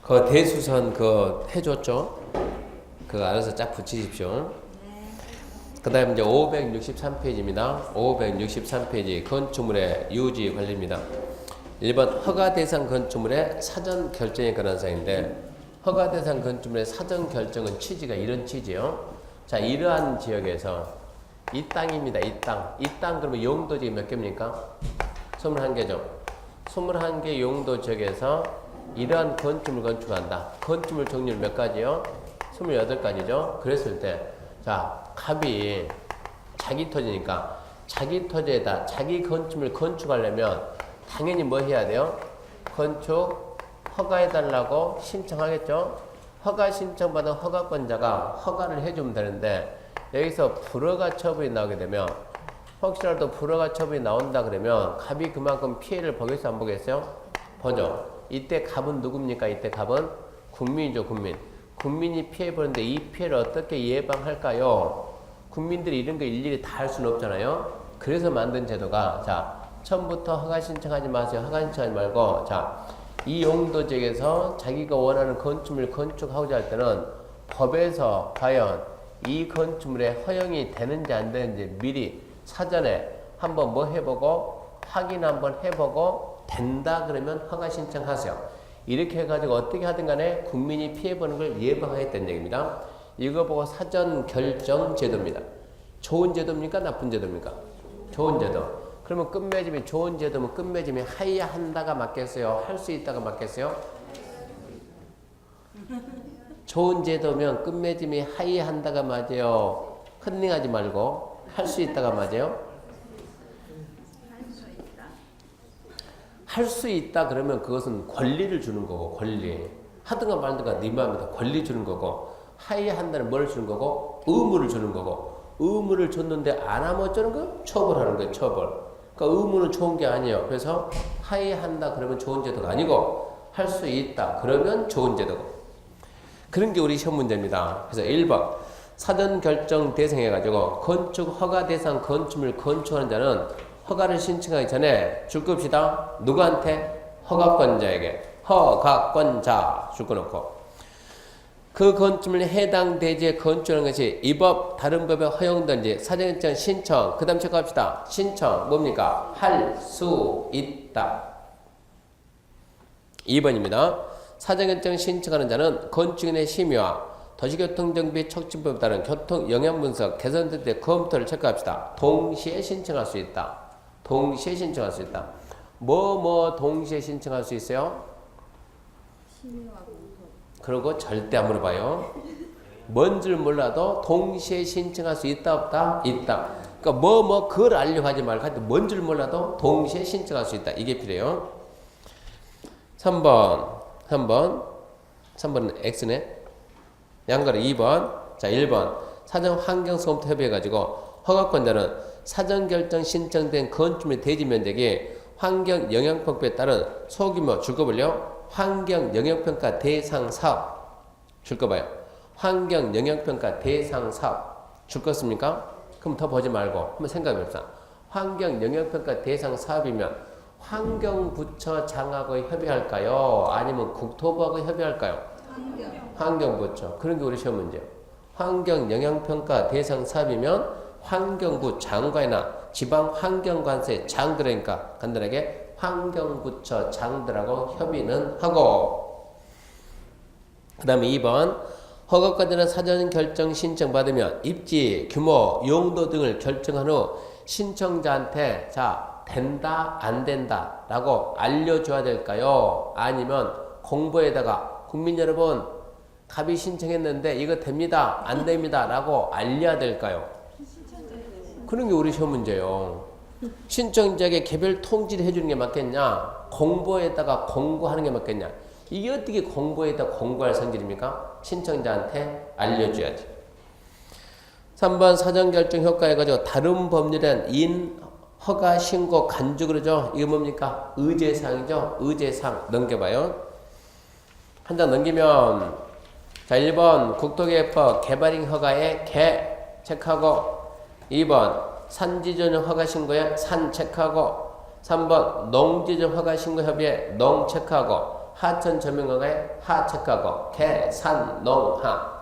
그 대수선 그 해줬죠? 그거 알아서 쫙 붙이십시오. 그 다음 이제 563페이지입니다. 563페이지 건축물의 유지 관리입니다. 1번 허가 대상 건축물의 사전 결정에 관한 사항인데, 허가 대상 건축물의 사전 결정은 취지가 이런 취지요. 자, 이러한 지역에서 이 땅입니다. 이 땅. 이 땅 그러면 용도지 몇 개입니까? 21개죠. 21개 용도 지역에서 이러한 건축물 건축한다. 건축물 종류는 몇 가지요? 28가지죠. 그랬을 때, 자, 갑이 자기 토지니까 자기 토지에다 자기 건축물 건축하려면 당연히 뭐 해야 돼요? 건축 허가해달라고 신청하겠죠? 허가 신청받은 허가권자가 허가를 해주면 되는데, 여기서 불허가 처분이 나오게 되면, 혹시라도 불허가 처분이 나온다 그러면 갑이 그만큼 피해를 보겠어요? 안 보겠어요? 보죠. 이때 갑은 누굽니까? 이때 갑은 국민이죠. 국민. 국민이 피해 보는데 이 피해를 어떻게 예방할까요? 국민들이 이런 거 일일이 다 할 수는 없잖아요. 그래서 만든 제도가, 자, 처음부터 허가 신청하지 마세요. 허가 신청하지 말고, 자, 이 용도 지역에서 자기가 원하는 건축물 건축하고자 할 때는 법에서 과연 이 건축물에 허용이 되는지 안 되는지 미리 사전에 한번 뭐 해보고 확인 한번 해보고 된다 그러면 허가 신청하세요. 이렇게 해가지고 어떻게 하든 간에 국민이 피해보는 걸 예방하겠다는 얘기입니다. 이거 보고 사전 결정 제도입니다. 좋은 제도입니까? 나쁜 제도입니까? 좋은 제도. 그러면 끝맺음이 좋은 제도면 끝맺음이 하야 한다가 맞겠어요? 할 수 있다가 맞겠어요? 좋은 제도면 끝맺음이 하야 한다가 맞아요? 컨닝하지 말고 할 수 있다가 맞아요? 할 수 있다 그러면 그것은 권리를 주는 거고, 권리. 하든가 말든가 네 마음이다. 권리 주는 거고, 하야 한다는 뭘 주는 거고, 의무를 주는 거고, 의무를 줬는데 안 하면 어쩌는 거예요? 처벌하는 거예요. 처벌. 그러니까 의무는 좋은 게 아니에요. 그래서 하야 한다 그러면 좋은 제도가 아니고, 할 수 있다 그러면 좋은 제도고. 그런 게 우리 시험 문제입니다. 그래서 1번 사전 결정 대상해가지고 건축 허가 대상 건축물 건축하는 자는 허가를 신청하기 전에 줄 겁시다. 누구한테? 허가권자에게. 허가권자 줄 거 놓고, 그 건축물에 해당 대지에 건축하는 것이 이 법 다른 법에 허용된지 사전결정 신청. 그 다음 체크합시다. 신청 뭡니까? 할 수 있다. 2번입니다. 사전결정 신청하는 자는 건축인의 심의와 도시교통정비 촉진법에 따른 교통 영향분석 개선될 때 검토를 체크합시다. 동시에 신청할 수 있다. 동시에 신청할 수 있다. 뭐 동시에 신청할 수 있어요? 그러고 절대 안 물어봐요. 뭔지를 몰라도 동시에 신청할 수 있다 없다? 있다. 그러니까 그걸 알려고 하지 말고 하여튼 뭔지를 몰라도 동시에 신청할 수 있다. 이게 필요해요. 3번은 X네. 양가로 2번. 자, 1번 사전 환경소음부터 협의해가지고 허가권자는 사전결정 신청된 건축물의 대지 면적이 환경영향평가에 따른 소규모 줄거벌요 환경영향평가 대상 사업 줄 거 봐요. 환경영향평가 대상 사업 줄 거습니까? 그럼 더 보지 말고 한번 생각해봅시다. 환경영향평가 대상 사업이면 환경부처장하고 협의할까요? 아니면 국토부하고 협의할까요? 환경부처. 그런 게 우리 시험 문제예요. 환경영향평가 대상 사업이면 환경부 장관이나 지방환경관세 장, 그러니까 간단하게 환경부처 장들하고 협의는 하고, 그 다음에 2번 허가권자는 사전 결정 신청 받으면 입지, 규모, 용도 등을 결정한 후 신청자한테 자 된다 안 된다 라고 알려줘야 될까요? 아니면 공보에다가 국민 여러분 갑이 신청했는데 이거 됩니다 안 됩니다 라고 알려야 될까요? 그런 게 우리 시험 문제예요. 신청자에게 개별 통지를 해주는 게 맞겠냐? 공보에다가 공고하는 게 맞겠냐? 이게 어떻게 공보에다 공고할 성질입니까? 신청자한테 알려줘야지. 3번 사전결정 효과해가지고 다른 법률엔 허가 신고 간주 그러죠. 이거 뭡니까? 의제사항이죠. 의제사항 넘겨봐요. 한 장 넘기면, 자, 1번 국토계획법 개발인 허가에 개 체크하고, 2번 산지전용 허가 신고에 산 체크하고, 3번 농지전 허가 신고 협의에 농 체크하고, 하천 점용허가의 하책하고 계산농하.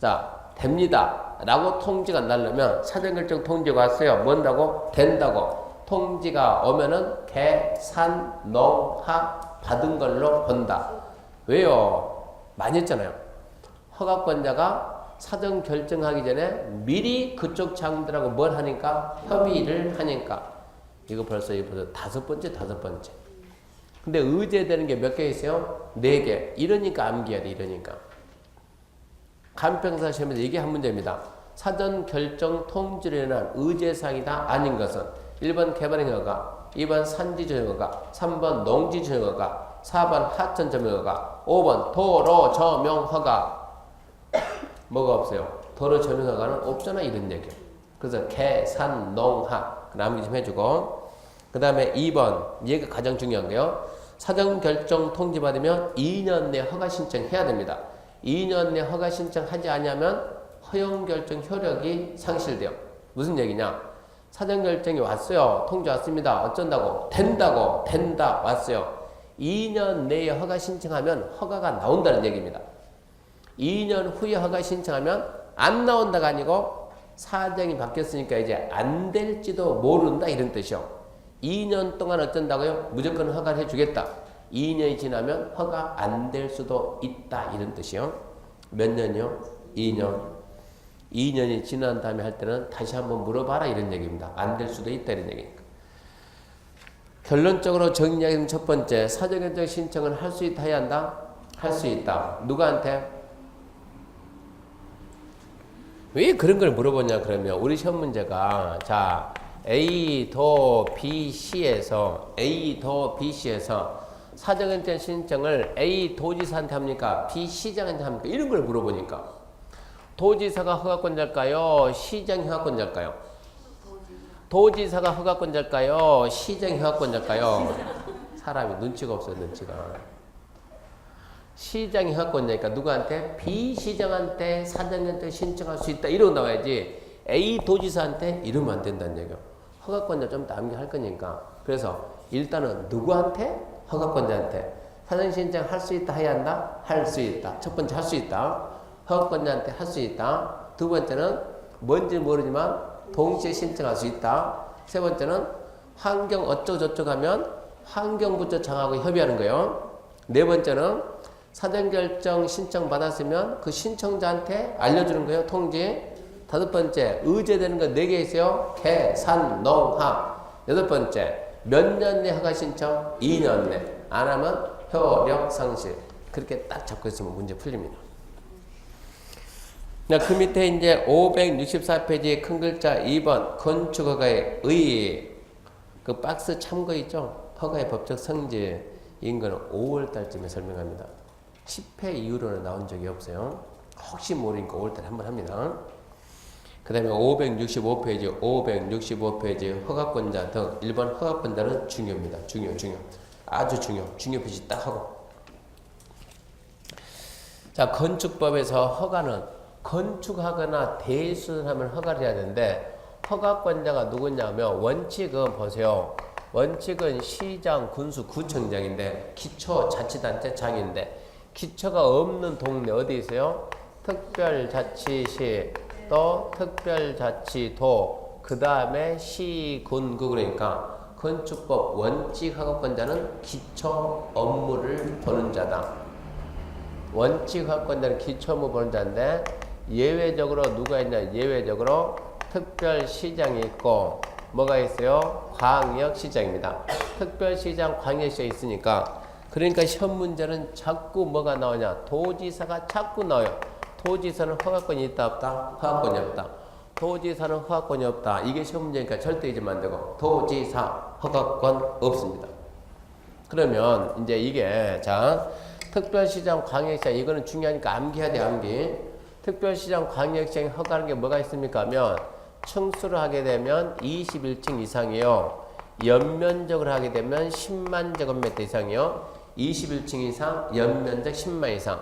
자, 됩니다 라고 통지가 나려면 사전결정 통지가 왔어요. 뭔다고? 된다고. 통지가 오면은 계산농하 받은 걸로 본다. 왜요? 많이 했잖아요. 허가권자가 사전 결정하기 전에 미리 그쪽 장들하고 뭘 하니까? 협의를 하니까. 이거 벌써 다섯 번째. 근데 의제되는 게 몇 개 있어요? 4개. 이러니까 암기해야 돼. 이러니까. 간평사 시험에서 이게 한 문제입니다. 사전 결정 통지로 인한 의제사항이다 아닌 것은 1번 개발행허가, 2번 산지조정허가, 3번 농지조정허가, 4번 하천점용허가, 5번 도로점용허가. 뭐가 없어요? 도로점용허가는 없잖아 이런 얘기예요. 그래서 계산농하 남기 좀 해주고, 그 다음에 2번 얘가 가장 중요한 거예요. 사전 결정 통지 받으면 2년 내 허가 신청해야 됩니다. 2년 내 허가 신청하지 않으면 허용 결정 효력이 상실돼요. 무슨 얘기냐? 사전 결정이 왔어요. 통지 왔습니다. 어쩐다고? 된다고. 된다. 왔어요. 2년 내에 허가 신청하면 허가가 나온다는 얘기입니다. 2년 후에 허가 신청하면 안 나온다가 아니고 사정이 바뀌었으니까 이제 안 될지도 모른다 이런 뜻이요. 2년 동안 어쩐다고요? 무조건 허가를 해주겠다. 2년이 지나면 허가 안 될 수도 있다 이런 뜻이요. 몇 년이요? 2년. 2년이 지난 다음에 할 때는 다시 한번 물어봐라 이런 얘기입니다. 안 될 수도 있다 이런 얘기니까. 결론적으로 정리하기는 첫 번째, 사전결정 신청을 할 수 있다 해야 한다? 할 수 있다. 누구한테? 왜 그런 걸 물어보냐 그러면 우리 시험 문제가 자 A 도 B C에서 사전결정 신청을 A 도지사한테 합니까? B 시장한테 합니까? 이런 걸 물어보니까 도지사가 허가권자일까요? 시장이 허가권자일까요? 도지사가 허가권자일까요? 시장이 허가권자일까요? 사람이 눈치가 없어요. 눈치가. 시장이 허가권자니까 누구한테? B 시장한테 사전결정 신청할 수 있다 이러고 나와야지 A 도지사한테 이러면 안 된다는 얘기예요. 허가권자 좀 더 암기할 거니까. 그래서 일단은 누구한테? 허가권자한테. 사전 신청 할 수 있다 해야 한다? 할 수 있다. 첫 번째 할 수 있다. 허가권자한테 할 수 있다. 두 번째는 뭔지 모르지만 동시에 신청할 수 있다. 세 번째는 환경 어쩌고저쩌고 하면 환경부처 장하고 협의하는 거예요. 네 번째는 사전결정 신청 받았으면 그 신청자한테 알려주는 거예요. 통지. 다섯 번째 의제되는 거 4개 있어요. 계산농하. 여덟 번째 몇 년 내 허가 신청? 2년 내. 안 하면 효력 상실. 그렇게 딱 잡고 있으면 문제 풀립니다. 그 밑에 이제 564페이지 큰 글자 2번 건축허가의 의. 그 박스 참고 있죠? 허가의 법적 성질. 이거는 5월달쯤에 설명합니다. 10회 이후로는 나온 적이 없어요. 혹시 모르니까 5월달에 한번 합니다. 그 다음에 565페이지 허가권자 등 1번 허가권자는 중요합니다. 중요. 아주 중요 표시 딱 하고. 자, 건축법에서 허가는 건축하거나 대수하면 허가를 해야 되는데 허가권자가 누구냐면 원칙은 보세요. 원칙은 시장, 군수, 구청장인데 기초자치단체장인데 기초가 없는 동네 어디 있어요? 특별자치시 또 특별자치도 그 다음에 시, 군, 구. 그러니까 건축법 원칙 허가권자는 기초 업무를 보는 자다. 원칙 허가권자는 기초 업무 보는 자인데 예외적으로 누가 있냐? 예외적으로 특별시장이 있고 뭐가 있어요? 광역시장입니다. 특별시장, 광역시장이 있으니까 그러니까 시험 문제는 자꾸 뭐가 나오냐? 도지사가 자꾸 나와요. 도지사는 허가권이 있다 없다? 허가권이 없다. 도지사는 허가권이 없다. 이게 시험 문제니까 절대 잊으면 안 되고 도지사 허가권 없습니다. 그러면 이제 이게 자 특별시장, 광역시장 이거는 중요하니까 암기해야 돼. 암기. 특별시장, 광역시장 허가하는 게 뭐가 있습니까? 하면 층수를 하게 되면 21층 이상이요. 연면적을 하게 되면 10만 제곱미터 이상이요. 21층 이상, 연면적 10만 이상.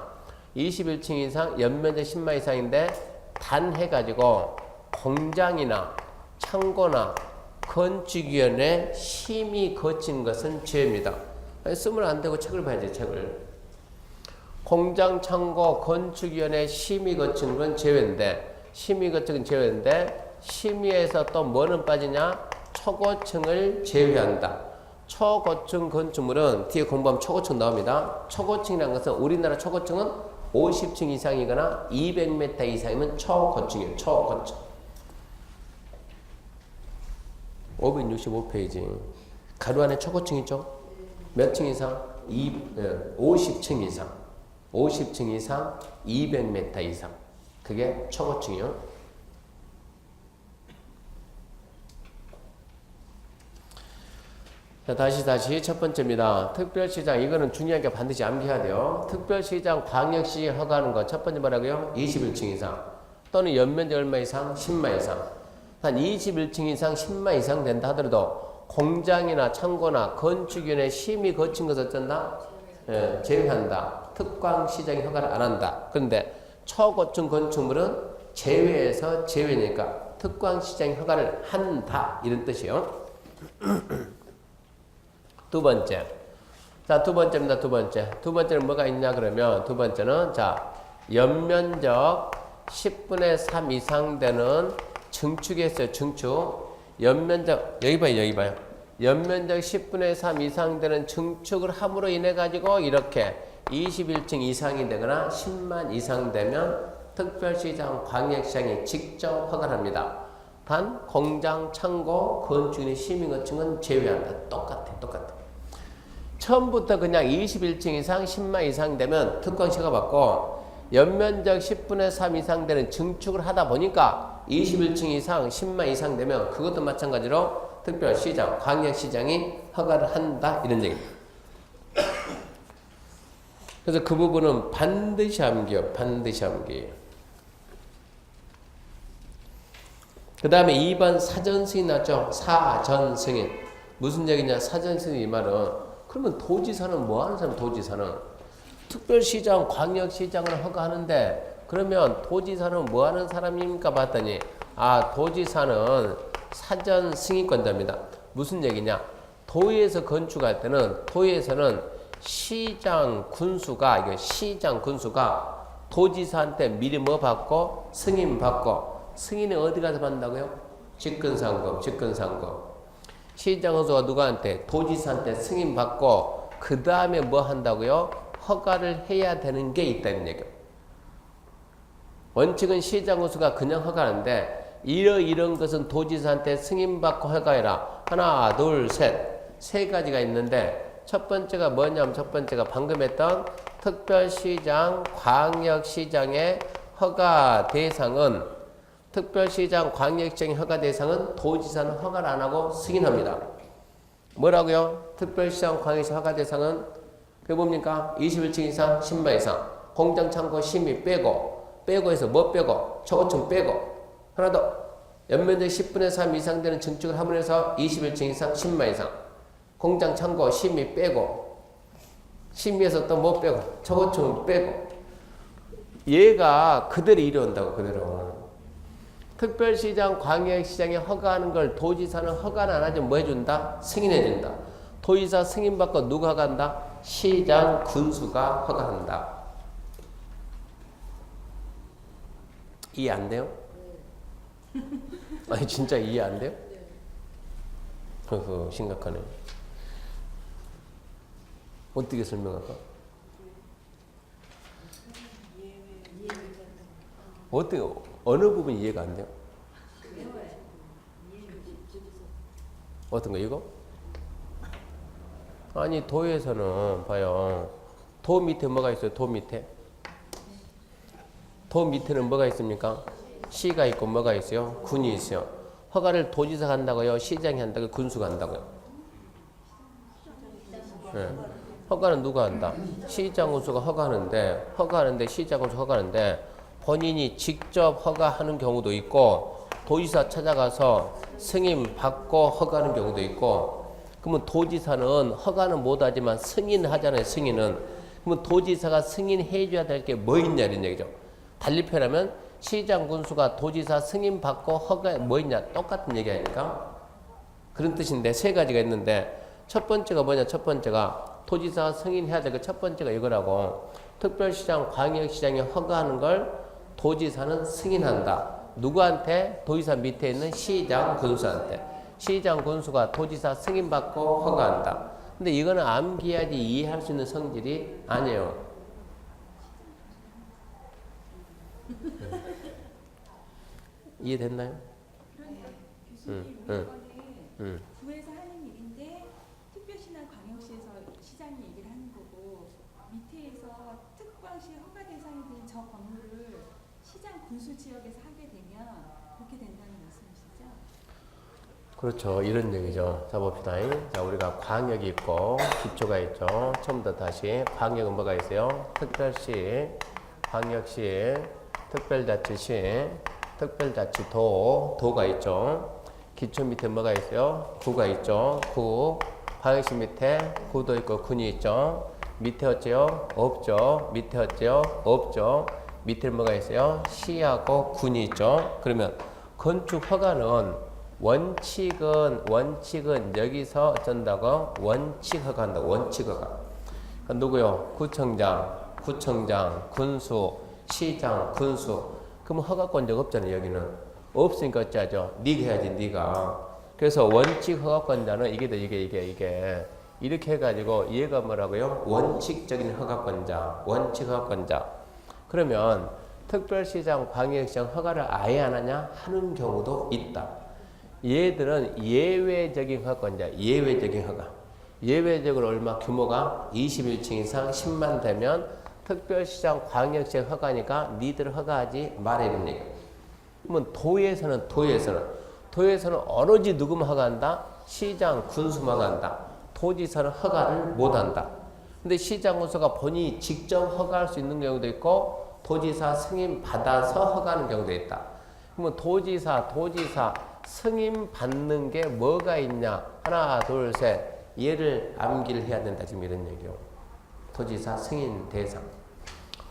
21층 이상, 연면적 10만 이상인데 단 해가지고 공장이나 창고나 건축위원회 심의 거친 것은 죄입니다. 아니, 쓰면 안 되고 책을 봐야지, 책을. 공장, 창고, 건축위원회 심의 거친 건 제외인데, 심의 거친은 제외인데, 심의에서 또 뭐는 빠지냐? 초고층을 제외한다. 초고층 건축물은 뒤에 공부하면 초고층 나옵니다. 초고층이라는 것은 우리나라 초고층은 50층 이상이거나 200m 이상이면 초고층이에요. 초고층. 565페이지. 가로 안에 초고층 있죠? 몇 층 이상? 50층 이상. 50층 이상, 200m 이상. 그게 초고층이요. 자, 다시 첫 번째입니다. 특별시장, 이거는 중요한 게 반드시 암기해야 돼요. 특별시장, 광역시 허가하는 거 첫 번째 뭐라고요? 21층 이상 또는 연면적 얼마 이상? 10마 이상. 한 21층 이상, 10마 이상 된다 하더라도 공장이나 창고나 건축위원회 심의 거친 것을 어쩐다? 제외한다. 특광시장이 허가를 안 한다. 그런데 초고층 건축물은 제외해서 제외니까 특광시장이 허가를 한다. 이런 뜻이요. 두 번째. 자, 두 번째입니다. 두 번째. 두 번째는 뭐가 있냐 그러면 두 번째는 자, 연면적 10분의 3 이상 되는 증축이 있어요. 증축. 연면적 여기 봐요. 연면적 10분의 3 이상 되는 증축을 함으로 인해 가지고 이렇게 21층 이상이 되거나 10만 이상 되면 특별시장, 광역시장이 직접 허가합니다. 단 공장, 창고, 건축인의 시민거층은 제외한다. 똑같아. 처음부터 그냥 21층 이상, 10만 이상 되면 특광시가 받고 연면적 10분의 3 이상 되는 증축을 하다 보니까 21층 이상, 10만 이상 되면 그것도 마찬가지로 특별시장, 광역시장이 허가를 한다. 이런 얘기입니다. 그래서 그 부분은 반드시 암기요. 반드시 암기. 그 다음에 2번 사전승인 났죠? 사전승인. 무슨 얘기냐? 사전승인 이 말은 그러면 도지사는 뭐 하는 사람? 도지사는 특별시장, 광역시장을 허가하는데 그러면 도지사는 뭐 하는 사람입니까? 봤더니 도지사는 사전승인권자입니다. 무슨 얘기냐? 도에서 건축할 때는 도에서는 시장 군수가 도지사한테 미리 뭐 받고 승인 받고 승인이 어디 가서 받는다고요? 직권상금. 시장 군수가 누구한테? 도지사한테 승인 받고 그 다음에 뭐 한다고요? 허가를 해야 되는 게 있다는 얘기예요. 원칙은 시장 군수가 그냥 허가하는데 이런 것은 도지사한테 승인 받고 허가해라. 하나, 둘, 세 가지가 있는데 첫 번째가 뭐냐면 첫 번째가 방금 했던 특별시장, 광역시장의 허가 대상은 특별시장, 광역시장의 허가 대상은 도지사는 허가를 안 하고 승인합니다. 뭐라고요? 특별시장, 광역시장 허가 대상은 그게 뭡니까? 21층 이상, 10만 이상. 공장, 창고, 심의 빼고 해서 뭐 빼고? 초고층 빼고. 하나 더. 연면적 10분의 3 이상 되는 증축을 함으로 해서 21층 이상, 10만 이상. 공장, 창고, 심의 빼고. 심의에서 또 뭐 빼고? 초고층 빼고. 얘가 그대로 이뤄온다고, 그대로. 특별시장, 광역시장에 허가하는 걸 도지사는 허가는 안 하지 뭐 해준다? 승인해준다. 도지사 승인받고 누가 허가한다? 시장 군수가 허가한다. 이해 안 돼요? 아니 진짜 이해 안 돼요? 심각하네. 어떻게 설명할까? 어떻게 어느 부분 이해가 안 돼요? 어떤 거 이거? 아니 도에서는 봐요. 도 밑에 뭐가 있어요? 도 밑에 뭐가 있습니까? 시가 있고 뭐가 있어요? 군이 있어요. 허가를 도지사가 한다고요? 시장이 한다고요? 군수가 한다고요? 네. 허가는 누가 한다? 시장 군수가 허가하는데 시장 군수가 허가하는데 본인이 직접 허가하는 경우도 있고 도지사 찾아가서 승인 받고 허가하는 경우도 있고 그러면 도지사는 허가는 못하지만 승인하잖아요. 승인은. 그러면 도지사가 승인해 줘야 될 게 뭐 있냐 이런 얘기죠. 달리 표현하면 시장 군수가 도지사 승인 받고 허가 뭐 있냐 똑같은 얘기 아닙니까? 그런 뜻인데 세 가지가 있는데 첫 번째가 뭐냐? 첫 번째가 도지사가 승인해야 될 그 첫 번째가 이거라고. 특별시장, 광역시장이 허가하는 걸 도지사는 승인한다. 누구한테? 도지사 밑에 있는 시장, 군수한테. 시장, 군수가 도지사 승인받고 허가한다. 근데 이거는 암기해야지 이해할 수 있는 성질이 아니에요. 이해됐나요? 그러니까 교수님 우리 이거는 응. 구에서 하는 일인데 특별시나 광역시에서 시장이 얘기를 하는 거고 밑에에서 특광시 허가 대상이 된 저 건물을 시장 군수 지역에서 하게 되면 그렇게 된다는 말씀이시죠? 그렇죠. 이런 얘기죠. 자, 봅시다. 자, 우리가 광역이 있고, 기초가 있죠. 처음부터 다시. 광역은 뭐가 있어요? 특별시, 광역시, 특별자치시, 특별자치도, 도가 있죠. 기초 밑에 뭐가 있어요? 구가 있죠. 구. 광역시 밑에 구도 있고, 군이 있죠. 밑에 어째요? 없죠. 밑에 어째요? 없죠. 밑에 뭐가 있어요? 시하고 군이 있죠. 그러면 건축 허가는 원칙은 여기서 어쩐다고? 원칙 허가한다. 원칙 허가. 그러니까 누구요? 구청장, 군수, 시장, 군수. 그러면 허가권자가 없잖아요. 여기는 없으니까 어쩌죠? 네가 해야지. 네가. 그래서 원칙 허가권자는 이게 이렇게 해가지고 얘가 뭐라고요? 원칙적인 허가권자, 원칙 허가권자. 그러면 특별시장, 광역시장 허가를 아예 안 하냐? 하는 경우도 있다. 얘들은 예외적인 허가권자, 예외적인 허가. 예외적으로 얼마? 규모가 21층 이상 10만 되면 특별시장, 광역시장 허가니까 니들 허가하지 말아 이런 얘기. 그러면 도에서는 어느지 누구만 허가한다? 시장, 군수만 허가한다. 도지사는 허가를 못한다. 근데 시장, 군수가 본인이 직접 허가할 수 있는 경우도 있고 도지사 승인 받아서 허가하는 경우도 있다. 그러면 도지사 승인 받는 게 뭐가 있냐? 하나, 둘, 셋. 얘를 암기를 해야 된다. 지금 이런 얘기요. 도지사 승인 대상.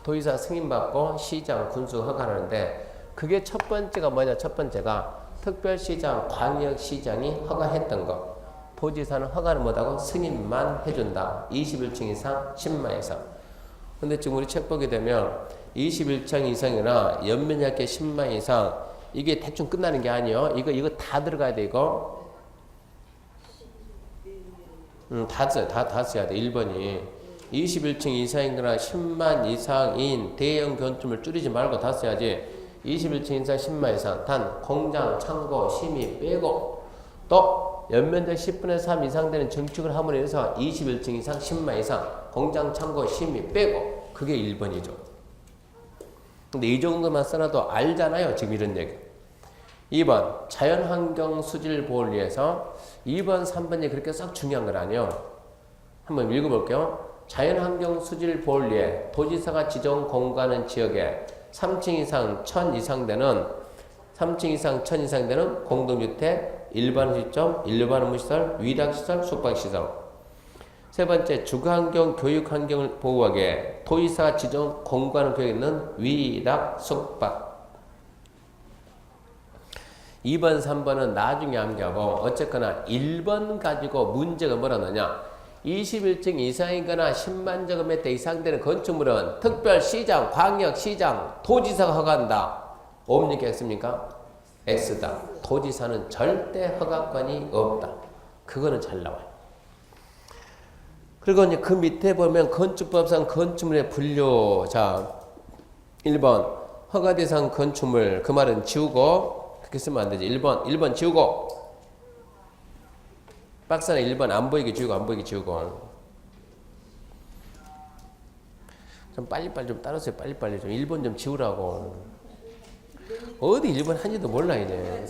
도지사 승인 받고 시장, 군수 허가하는데 그게 첫 번째가 뭐냐? 첫 번째가 특별시장, 광역시장이 허가했던 거. 도지사는 허가를 못하고 승인만 해준다. 21층 이상, 10만 이상. 근데 지금 우리 책 보게 되면 21층 이상이나 연면약계 10만 이상 이게 대충 끝나는 게 아니에요. 이거 다 들어가야 돼, 이거. 다 써야 돼, 1번이. 21층 이상이거나 10만 이상인 대형 건축물 줄이지 말고 다 써야지. 21층 이상 10만 이상. 단, 공장, 창고, 심의 빼고. 또, 연면적 10분의 3 이상 되는 증축을 함으로 인해서 21층 이상 10만 이상. 공장, 창고, 심의 빼고. 그게 1번이죠. 근데 이 정도만 써놔도 알잖아요. 지금 이런 얘기. 2번 자연환경 수질 보호를 위해서 2번, 3번이 그렇게 썩 중요한 건 아니에요. 한번 읽어볼게요. 자연환경 수질 보호를 위해 도지사가 지정 공간은 지역에 3층 이상 1000 이상 되는 3층 이상 1000 이상 되는 공동주택, 일반 시점, 일반 업무시설, 위락시설, 숙박시설. 세 번째, 주거환경, 교육환경을 보호하기 위해 도지사가 지정 공간을 구역에 있는 위락, 숙박. 2번, 3번은 나중에 암기하고 어쨌거나 1번 가지고 문제가 뭐라 하느냐. 21층 이상이거나 10만 제곱미터 이상 되는 건축물은 특별시장, 광역시장, 도지사가 허가한다. 옵니까? X입니까? X다. 도지사는 절대 허가권이 없다. 그거는 잘 나와요. 그리고 이제 그 밑에 보면 건축법상 건축물의 분류. 자, 1번 허가대상 건축물. 그 말은 지우고 그렇게 쓰면 안 되지. 1번 지우고. 박스 안에 1번 안 보이게 지우고. 좀 빨리빨리 좀 따라서요. 빨리빨리 좀 1번 좀 지우라고. 어디 1번 한지도 몰라 이제.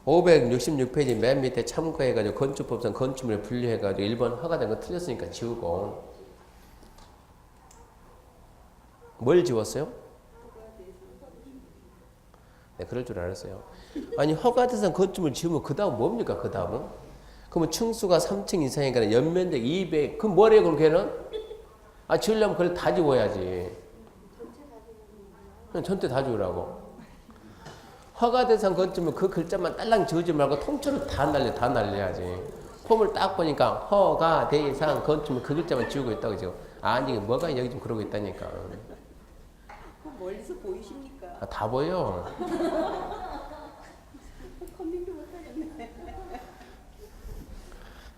566페이지 맨 밑에 참고해가지고 건축법상 건축물에 분류해가지고 1번 허가된 거 틀렸으니까 지우고. 뭘 지웠어요? 네, 그럴 줄 알았어요. 아니 허가대상 건축물 지우면 그 다음 뭡니까? 그 다음은? 그러면 층수가 3층 이상이니까 연면적 200. 그럼 뭐래요 그럼 걔는? 아 지우려면 그걸 다 지워야지. 전체 다 지우라고. 허가대상 건축물 그 글자만 딸랑 지우지 말고 통째로 다 날려야지. 폼을 딱 보니까 허가 대상 건축물 그 글자만 지우고 있다고 지금. 아니 뭐가 여기 좀 그러고 있다니까. 멀리서 보이십니까? 다 보여. 커밍도 못하겠네.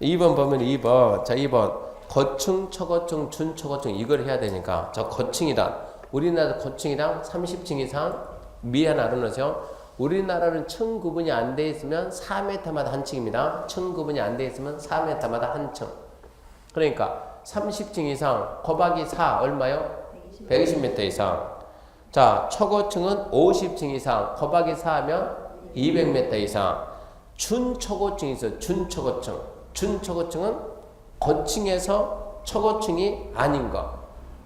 2번 보면 2번. 자 2번 거층, 초고층, 준초고층 이걸 해야 되니까 저 거층이다. 우리나라 거층이랑 30층 이상 미안 알아놓으세요. 우리나라는 층 구분이 안 돼 있으면 4m마다 한 층입니다. 층 구분이 안 돼 있으면 4m마다 한 층. 그러니까 30층 이상 곱하기 4 얼마요? 120m 이상. 자, 초고층은 50층 이상 곱하기 4하면 200m 이상. 준초고층이 있어요. 준초고층. 준초고층은 고층에서 초고층이 아닌 거.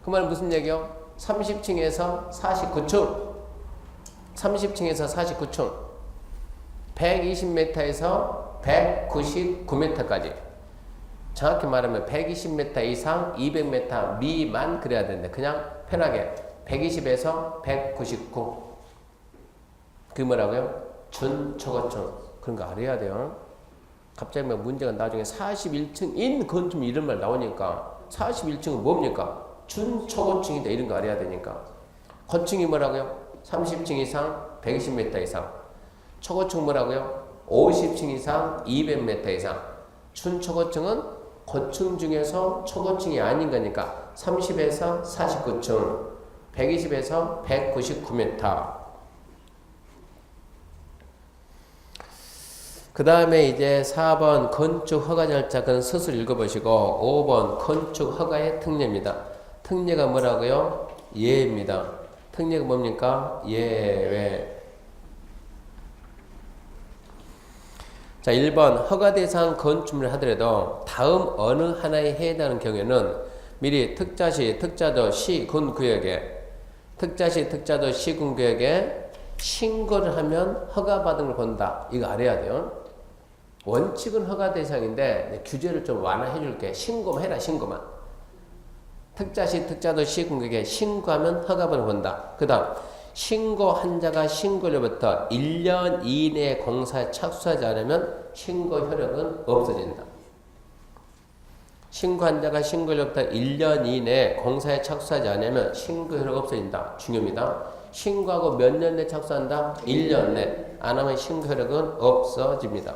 그 말은 무슨 얘기요? 30층에서 49층. 30층에서 49층. 120m에서 199m까지. 정확히 말하면 120m 이상 200m 미만 그래야 되는데 그냥 편하게 120에서 199. 그게 뭐라고요? 준초고층. 그런 거 알아야 돼요. 갑자기 뭐 문제가 나중에 41층인 건축 이런 말 나오니까 41층은 뭡니까? 준초고층이다 이런 거 알아야 되니까. 고층이 뭐라고요? 30층 이상 120m 이상. 초고층 뭐라고요? 50층 이상 200m 이상. 준초고층은 고층 중에서 초고층이 아닌 거니까 30에서 49층, 120에서 199m. 그 다음에 이제 4번 건축 허가 절차 그건 스스로 읽어보시고 5번 건축 허가의 특례입니다. 특례가 뭐라고요? 예입니다. 특례가 뭡니까? 예외. 자 1번 허가 대상 건축물을 하더라도 다음 어느 하나에 해당하는 경우에는 미리 특자시, 특자도, 시, 군 구역에 특자시, 특자도, 시, 군 구역에 신고를 하면 허가받은 걸 본다. 이거 알아야 돼요. 원칙은 허가 대상인데 규제를 좀 완화해 줄게. 신고만 해라. 신고만. 특자시, 특자도, 시, 군 구역에 신고하면 허가받은 걸 본다. 그 다음 신고 환자가 신고일로부터 1년 이내에 공사에 착수하지 않으면 신고 효력은 없어진다. 신고 환자가 신고일로부터 1년 이내에 공사에 착수하지 않으면 신고 효력 없어진다. 중요합니다. 신고하고 몇 년 내에 착수한다? 1년 내. 안 하면 신고 효력은 없어집니다.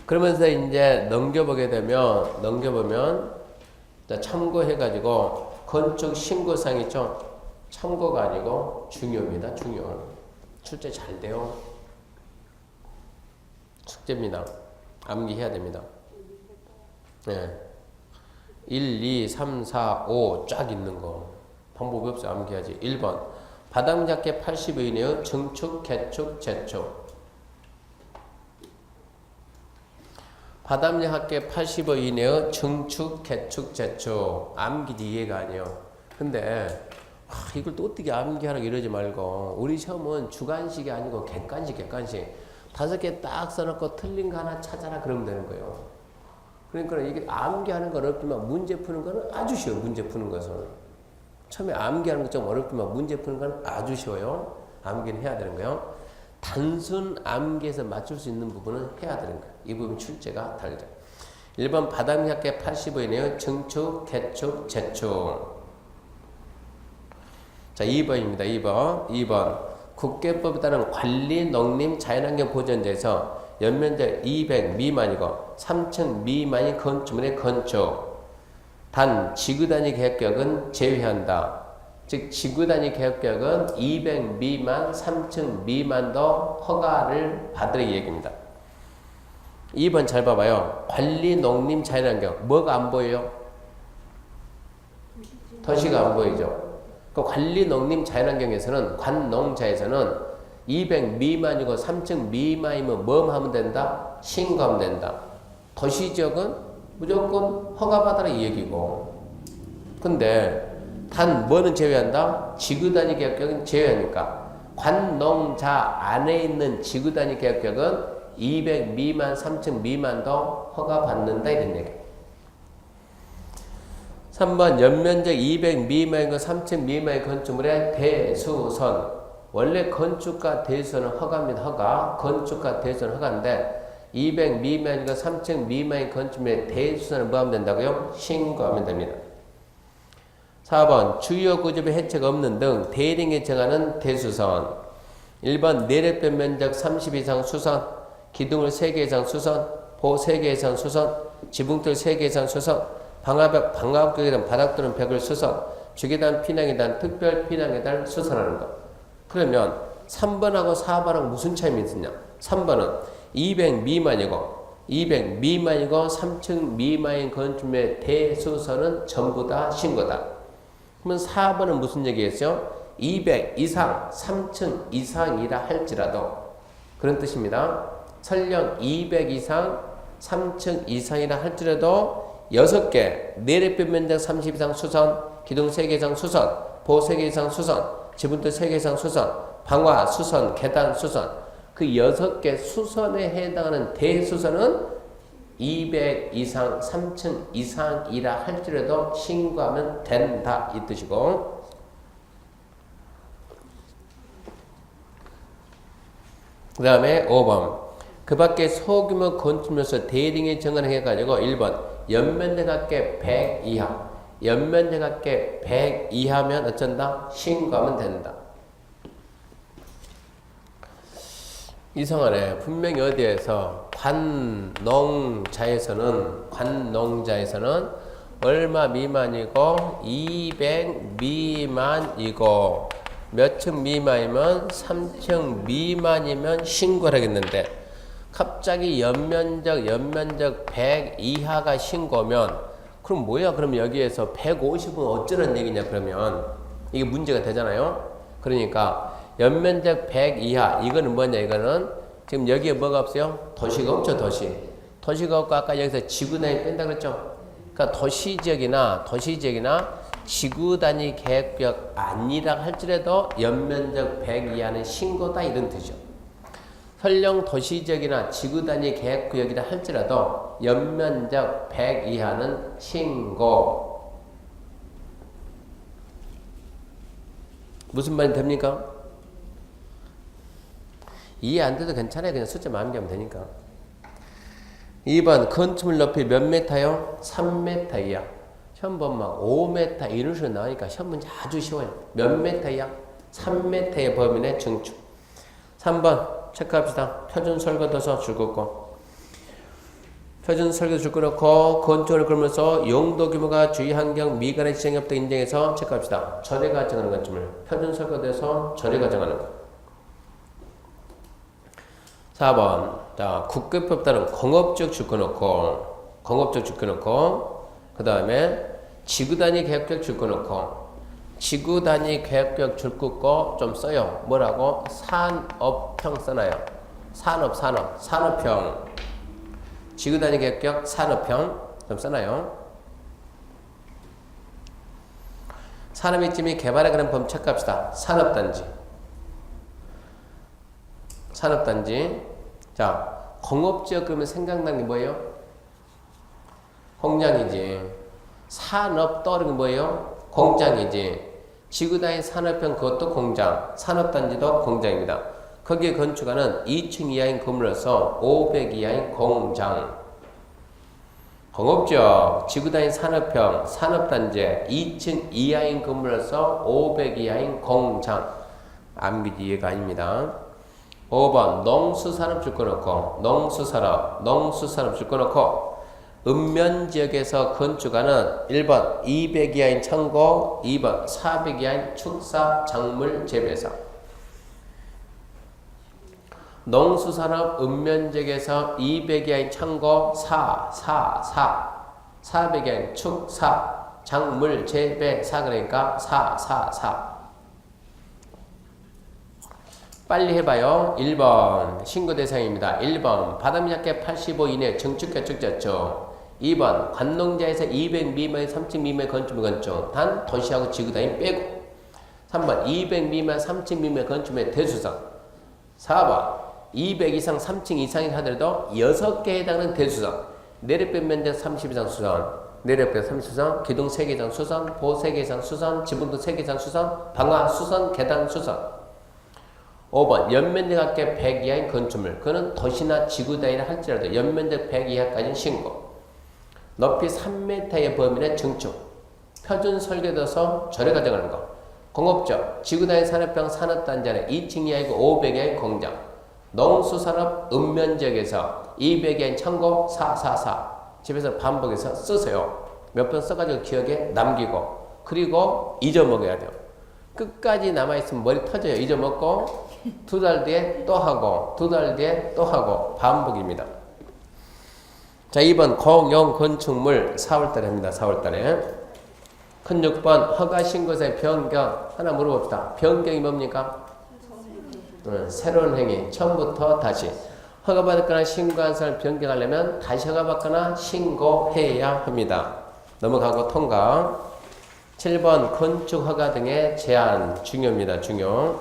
그러면서 이제 넘겨보면 참고해가지고 건축 신고상 있죠? 참고가 아니고 중요입니다. 중요. 출제 잘 돼요. 숙제입니다. 암기해야 됩니다. 네. 1, 2, 3, 4, 5 쫙 있는 거. 방법이 없어요. 암기해야지. 1번. 바닥 얇게 80의 이내의 증축, 개축, 재축. 바닥 얇게 80의 이내의 증축, 개축, 재축. 암기지 이해가 아니에요. 근데 이걸 또 어떻게 암기하라고 이러지 말고 우리 시험은 주관식이 아니고 객관식. 5개 딱 써놓고 틀린 거 하나 찾아라 그러면 되는 거예요. 그러니까 이게 암기하는 건 어렵지만 문제 푸는 거는 아주 쉬워요. 문제 푸는 것은. 처음에 암기하는 건 좀 어렵지만 문제 푸는 건 아주 쉬워요. 암기는 해야 되는 거예요. 단순 암기에서 맞출 수 있는 부분은 해야 되는 거예요. 이 부분 출제가 다르죠. 1번 바닥 얇게 80의네요. 증축, 개축, 재축. 자 2번입니다. 2번 국계법에 따른 관리 농림 자연환경 보전제에서 연면적 200 미만이고 3층 미만이 건축물의 건축. 단 지구단위 계획격은 제외한다. 즉 지구단위 계획격은 200 미만, 3층 미만도 허가를 받으라 이 얘기입니다. 2번 잘 봐봐요. 관리 농림 자연환경 뭐가 안 보여요? 도시가 안 보이죠. 그 관리 농림 자연환경에서는 관농자에서는 200 미만이고 3층 미만이면 뭐 하면 된다? 신고하면 된다. 도시지역은 무조건 허가받아라 이 얘기고. 근데 단 뭐는 제외한다? 지구단위 계획격은 제외하니까 관농자 안에 있는 지구단위 계획격은 200 미만, 3층 미만도 허가받는다 이런 얘기. 3번 연면적 200 미만이고 3층 미만의 건축물의 대수선 원래 건축가 대수는 허가입니다. 허가. 건축가 대수는 허가인데 200 미만이고 3층 미만인 건축물의 대수선을 뭐 하면 된다고요? 신고하면 됩니다. 4번 주요 구조의 해체가 없는 등 대링에 정하는 대수선. 1번 내력변 면적 30 이상 수선, 기둥을 3개 이상 수선, 보 3개 이상 수선, 지붕틀 3개 이상 수선, 방화벽, 방화벽이든 바닥 또는 벽을 수선, 주계단, 피난계단, 특별 피난계단을 수선하는 것. 그러면 3번하고 4번하고 무슨 차이가 있느냐? 3번은 200 미만이고 3층 미만인 건축물의 대수선은 전부 다 신고다. 그러면 4번은 무슨 얘기겠어요? 200 이상 3층 이상이라 할지라도 그런 뜻입니다. 설령 200 이상 3층 이상이라 할지라도 6개 내력변 면적 30 이상 수선, 기둥 3개 이상 수선, 보 3개 이상 수선, 지붕틀 3개 이상 수선, 방화 수선, 계단 수선, 그 6개 수선에 해당하는 대수선은 200 이상 3층 이상이라 할지라도 신고하면 된다 이 뜻이고, 그 다음에 5번 그 밖에 소규모 건축물에서 대링에 정하는 해가지고 1번 연면적합계 100 이하, 연면적합계 100 이하면 어쩐다? 신고하면 된다. 이상하네. 분명히 어디에서 관농자에서는 얼마 미만이고 200 미만이고 몇 층 미만이면 3층 미만이면 신고를 하겠는데 갑자기 연면적 100 이하가 신고면 그럼 뭐야? 그럼 여기에서 150은 어쩌란 얘기냐? 그러면 이게 문제가 되잖아요. 그러니까 연면적 100 이하 이거는 뭐냐? 이거는 지금 여기에 뭐가 없어요? 도시가 없죠. 도시가 없고 아까 여기서 지구단위 뺀다 그랬죠. 그러니까 도시지역이나 지구단위 계획구역 아니라 할지라도 연면적 100 이하는 신고다 이런 뜻이죠. 설령 도시지역이나 지구단위 계획구역이라 할지라도 연면적 100 이하는 신고. 무슨 말이 됩니까? 이해 안 돼도 괜찮아요. 그냥 숫자 마음대로 하면 되니까. 2번 건축물 높이 몇 메타요? 3m 이하. 시험 보면 막 5m 이런 식으로 나오니까 시험 문제 아주 쉬워요. 몇 메타 이하? 3m의 범위내 증축. 3번 체크합시다. 표준 설계도서 줄 긋고 표준 설계도 줄 긋고 건축을 그러면서 용도 규모가 주위 환경 미관의 지정이 없다 인정해서 체크합시다. 전회가 정하는 건축물. 표준 설계도에서 전회가 정하는 것. 4번 자 국계법 따른 공업적 줄 거놓고 그 다음에 지구단위 계획적 줄 거놓고 지구단위 계획적 줄 긋고 좀 써요. 뭐라고? 산업형 써놔요. 산업형 지구단위 계획적 산업형 좀 써놔요. 산업의 찜이 개발에 관한 범 체크합시다. 산업단지. 자, 공업지역 그러면 생각나는 게 뭐예요? 공장이지. 산업 떠오르는 게 뭐예요? 공장이지. 지구단위 산업형 그것도 공장. 산업단지도 공장입니다. 거기에 건축하는 2층 이하인 건물로서 500 이하인 공장. 공업지역, 지구단위 산업형, 산업단지, 2층 이하인 건물로서 500 이하인 공장. 암기 이해가 아닙니다. 5번 농수산업 줄 거놓고 농수산업 줄 거놓고 읍면지역에서 건축하는 1번 200 이하인 창고, 2번 400 이하인 축사 작물 재배사. 농수산업 읍면지역에서 200 이하인 창고 400 이하인 축사 작물 재배사 그러니까 4. 빨리 해봐요. 1번 신고 대상입니다. 1번 바닥 약계 85 이내 증축 개축 자축. 2번 관농자에서 200 미만의 3층 미만의 건축물 건축 단 도시하고 지구단위 빼고. 3번 200 미만 3층 미만의 건축물의 대수선. 4번 200 이상 3층 이상이 하더라도 6개 해당하는 대수선. 내력변 면적 30 이상 수선, 내력변 30 수선, 기둥 3개 이상 수선, 보 3개 이상 수선, 지붕도 3개 이상 수선, 방화 수선, 계단 수선. 5번 연면적 합계 100 이하인 건축물. 그는 도시나 지구 단위라 할지라도 연면적 100 이하까지는 신고. 높이 3m의 범위내 증축. 표준 설계도서 조례가 정하는 거. 공업적 지구 단위 산업형 산업단지 안에 2층 이하이고 500 이하인 공장. 농수산업 읍면지역에서 200 이하인 창고 444. 집에서 반복해서 쓰세요. 몇 번 써가지고 기억에 남기고. 그리고 잊어먹어야 돼요. 끝까지 남아있으면 머리 터져요. 잊어먹고 2달 뒤에 또 하고 2달 뒤에 또 하고 반복입니다. 자, 2번 공용 건축물 4월달에 합니다. 4월달에. 큰 6번 허가신고서의 변경. 하나 물어봅시다. 변경이 뭡니까? 새로운 행위. 처음부터 다시. 허가받았거나 신고한 사람을 변경하려면 다시 허가받거나 신고해야 합니다. 넘어가고 통과. 7번 건축 허가 등의 제한. 중요합니다. 중요.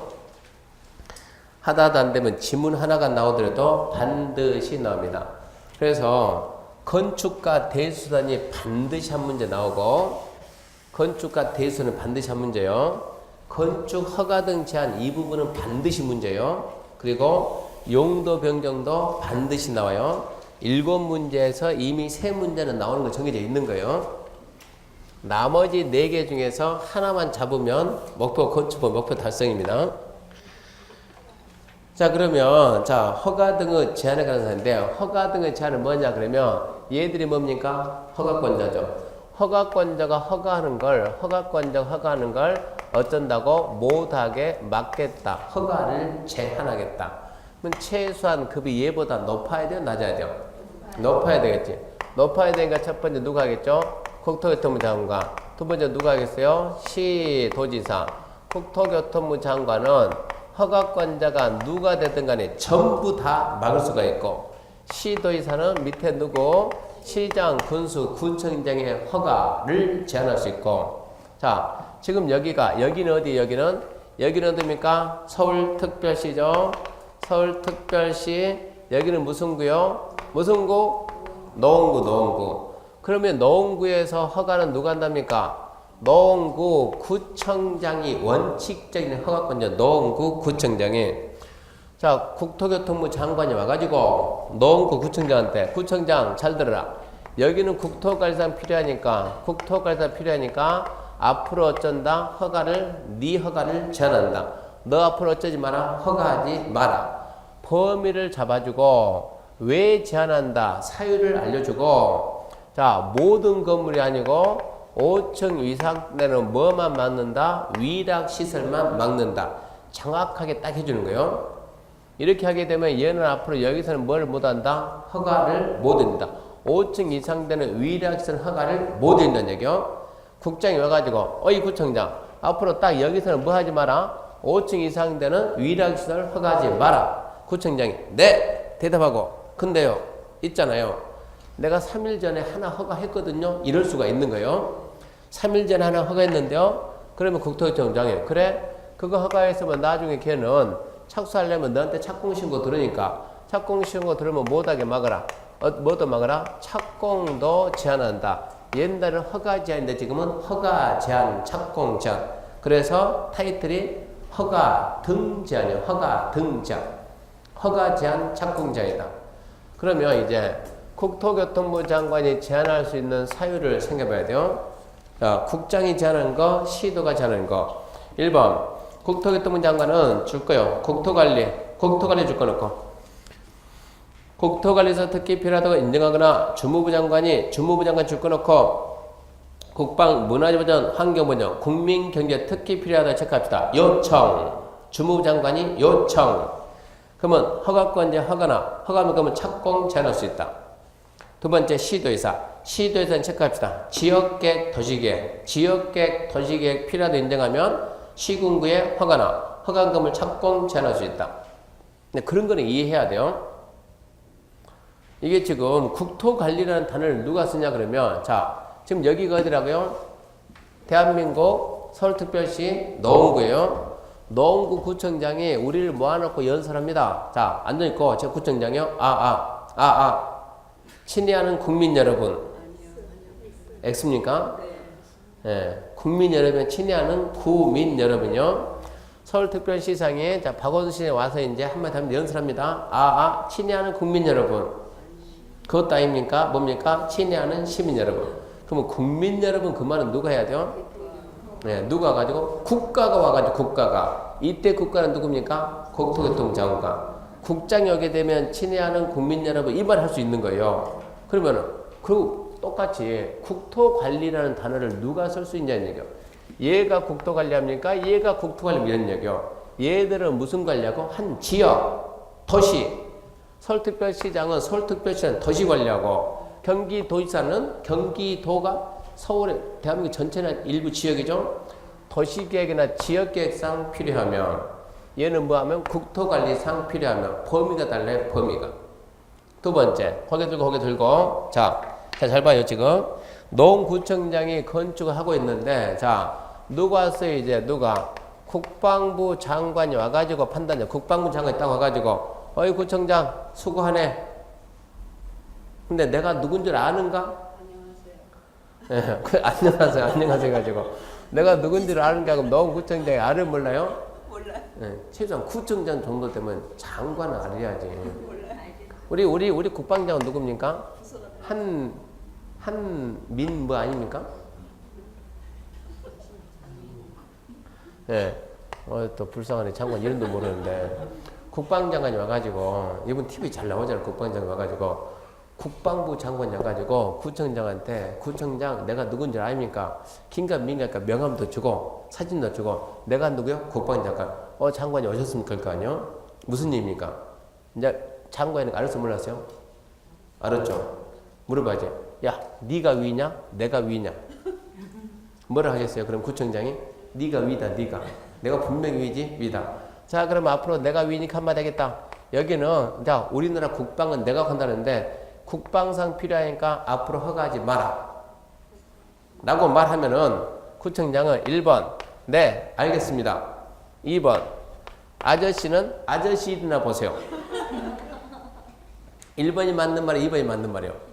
하다도 안 되면 지문 하나가 나오더라도 반드시 나옵니다. 그래서 건축가 대수단이 반드시 한 문제 나오고 건축가 대수는 반드시 한 문제요. 건축 허가 등 제한 이 부분은 반드시 문제요. 그리고 용도 변경도 반드시 나와요. 7문제에서 이미 3문제는 나오는 거 정해져 있는 거예요. 나머지 4개 중에서 하나만 잡으면 목표 건축법 목표 달성입니다. 자, 그러면 자 허가 등의 제한에 관한 사항인데요. 허가 등의 제한은 뭐냐 그러면 얘들이 뭡니까? 허가권자죠. 허가권자가 허가하는 걸 어쩐다고? 못하게 막겠다. 허가를 제한하겠다. 그럼 최소한 급이 얘보다 높아야 돼요? 낮아야 돼요? 높아야 되겠지. 높아야 되니까 첫 번째 누가 하겠죠? 국토교통부 장관. 두 번째 누가 하겠어요? 시도지사. 국토교통부 장관은 허가권자가 누가 되든 간에 전부 다 막을 수가 있고 시도지사는 밑에 누구? 시장, 군수, 구청장의 허가를 제한할 수 있고. 자, 지금 여기는 어디? 여기는 어디입니까? 서울특별시죠. 서울특별시. 여기는 무슨 구요? 무슨 구? 노원구. 그러면 노원구에서 허가는 누가 한답니까? 노원구 구청장이 원칙적인 허가권자. 노원구 구청장이. 자, 국토교통부 장관이 와가지고 노원구 구청장한테 구청장 잘 들어라. 여기는 국토관리사 필요하니까 앞으로 어쩐다? 허가를 네 허가를 제한한다. 너 앞으로 어쩌지 마라? 허가하지 마라. 범위를 잡아주고 왜 제한한다? 사유를 알려주고. 자, 모든 건물이 아니고 5층 이상 되는 뭐만 막는다? 위락시설만 막는다. 정확하게 딱 해주는 거예요. 이렇게 하게 되면 얘는 앞으로 여기서는 뭘 못한다? 허가를 못한다. 5층 이상 되는 위락시설 허가를 못한다는 얘기요. 국장이 와가지고 어이 구청장 앞으로 딱 여기서는 뭐 하지 마라? 5층 이상 되는 위락시설 허가하지 마라. 구청장이 네 대답하고 근데요 있잖아요. 내가 3일 전에 하나 허가했거든요. 이럴 수가 있는 거예요. 3일 전에 하나 허가했는데요. 그러면 국토교통부장이 그래 그거 허가했으면 나중에 걔는 착수하려면 너한테 착공신고 들으니까 착공신고 들으면 못하게 막아라. 뭐도 막아라? 착공도 제한한다. 옛날에는 허가 제한인데 지금은 허가 제한, 착공 제한. 그래서 타이틀이 허가 등 제한이에요. 허가 등 제한. 허가 제한, 착공 제한이다. 그러면 이제 국토교통부 장관이 제한할 수 있는 사유를 생각해봐야 돼요. 자, 국장이 제한하는 거, 시도가 제한하는 거. 1번 국토교통부 장관은 줄 거요. 국토관리 줄 거놓고 국토관리에서 특히 필요하다고 인정하거나 주무부 장관 줄 거놓고 국방, 문화재보전, 환경보전, 국민경제 특히 필요하다고 체크합시다. 요청. 주무부 장관이 요청. 그러면 허가권자 허가하면 그러면 착공 제한할 수 있다. 두 번째 시도의사는 체크합시다. 지역계획, 도시계획 필요하다고 인정하면 시군구의 허가금을 착공 제한할 수 있다. 근데 그런 거는 이해해야 돼요. 이게 지금 국토관리라는 단어를 누가 쓰냐 그러면 자 지금 여기가 어디라고요? 대한민국 서울특별시 노원구예요. 노원구 구청장이 우리를 모아놓고 연설합니다. 자 앉아있고 저 구청장이요. 친애하는 국민 여러분. X입니까? 네. 국민 여러분 친애하는 구민 여러분요. 서울특별시장에 자 박원순 와서 이제 한마디 하면 연설합니다. 친애하는 국민 여러분, 그것도 아닙니까? 뭡니까? 친애하는 시민 여러분. 그러면 국민 여러분 그 말은 누가 해야 돼요? 네, 누가 가지고 국가가 와가지고 국가가 이때 국가는 누굽니까? 국토교통장관. 국장이 오게 되면 친애하는 국민 여러분 이 말 할 수 있는 거예요. 그러면은 그 똑같이 국토관리라는 단어를 누가 쓸 수 있냐는 얘기요. 얘가 국토관리합니까? 얘가 국토관리 이런 얘기요. 얘들은 무슨 관리하고? 한 지역, 도시. 서울특별시장은 서울특별시는 도시 관리하고 경기도지사는 경기도가 서울의 대한민국 전체는 일부 지역이죠. 도시계획이나 지역계획상 필요하면 얘는 뭐하면 국토관리상 필요하면 범위가 달라요. 범위가. 두 번째 고개 들고 자 잘 봐요. 지금 농구청장이 건축을 하고 있는데 자 누가 왔어요? 이제 누가 국방부 장관이 와가지고 판단해. 국방부 장관이 딱 와가지고 어이 구청장 수고하네. 근데 내가 누군 줄 아는가? 안녕하세요. 예, 안녕하세요 가지고 내가 누군지를 아는가? 그럼 농구청장이 알을 몰라요? 몰라요. 예, 최소한 구청장 정도 되면 장관은 알아야지. 몰라요. 우리 국방장은 누굽니까? 한민 뭐 아닙니까? 예. 또 불쌍하네. 장관 이름도 모르는데. 국방장관이 와가지고, 이분 TV 잘 나오잖아요. 국방장관이 와가지고, 국방부 장관이 와가지고, 구청장한테, 구청장, 내가 누군지 아닙니까? 긴가 민가니까 명함도 주고, 사진도 주고, 내가 누구요? 국방장관. 장관이 오셨으면 그럴 거 아니요? 무슨 일입니까? 이제 장관이 알았어, 몰랐어요? 알았죠? 물어봐야지. 야, 네가 위냐? 내가 위냐? 뭐라 하겠어요? 그럼 구청장이 네가 위다, 네가. 내가 분명히 위지, 위다. 자, 그럼 앞으로 내가 위니까 한마디 하겠다. 여기는 자, 우리나라 국방은 내가 한다는데 국방상 필요하니까 앞으로 허가하지 마라. 라고 말하면은 구청장은 1번 네, 알겠습니다. 2번 아저씨는 아저씨나 보세요. 1번이 맞는 말이에요, 2번이 맞는 말이에요.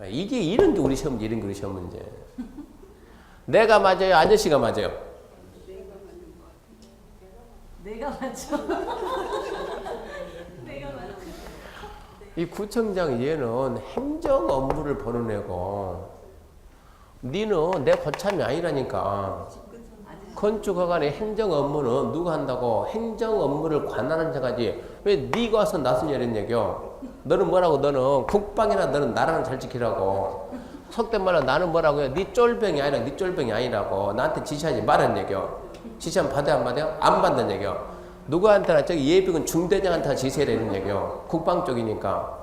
이게 이런 게 우리 시험 문제, 이런 게 우리 시험 문제. 내가 맞아요, 아저씨가 맞아요. 내가 맞죠. 내가 맞죠. 이 구청장 얘는 행정 업무를 보는 애고, 니는 내 거참이 아니라니까. 건축허가의 행정 업무는 누가 한다고? 행정 업무를 관할하는 자가지. 왜 니가 와서 나서냐 이런 얘기요. 너는 뭐라고? 너는 국방이나 너는 나라는 잘 지키라고. 속된 말로 나는 뭐라고요? 니 쫄병이 아니라 니 쫄병이 아니라고. 나한테 지시하지 말라는 얘기요. 지시하면 받아야 안 받아요? 안 받는 얘기요. 누구한테나 저기 예비군 중대장한테 지시해야 되는 얘기요. 국방 쪽이니까.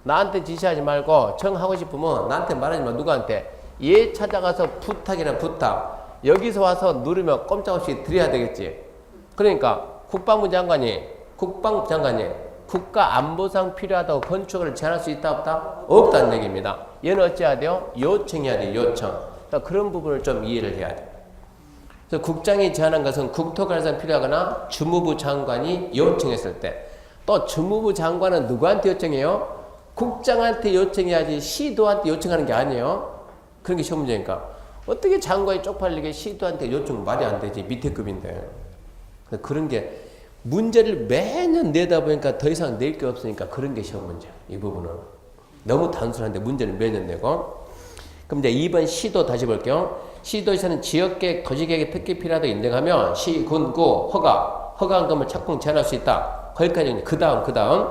나한테 지시하지 말고 정하고 싶으면 나한테 말하지 마. 누구한테? 얘 찾아가서 부탁이나 부탁. 여기서 와서 누르면 꼼짝없이 드려야 되겠지. 그러니까 국방부 장관이 국가 안보상 필요하다고 건축을 제한할 수 있다 없다? 없다는 얘기입니다. 얘는 어찌해야 돼요? 요청해야 돼요. 요청. 그러니까 그런 부분을 좀 이해를 해야 돼요. 그래서 국장이 제안한 것은 국토관리상 필요하거나 주무부 장관이 요청했을 때, 또 주무부 장관은 누구한테 요청해요? 국장한테 요청해야지 시도한테 요청하는 게 아니에요. 그런 게 시험 문제니까. 어떻게 장관이 쪽팔리게 시도한테 요청은 말이 안 되지. 밑에 급인데. 그런 게 문제를 매년 내다 보니까 더 이상 낼 게 없으니까 그런 게 시험 문제. 이 부분은. 너무 단순한데 문제는 매년 내고. 그럼 이제 2번 시도 다시 볼게요. 시도에서는 지역계획, 도시계획의 특기 필요하다고 인정하면 시, 군, 구, 허가금을 착공 제한할 수 있다. 거기까지. 그 다음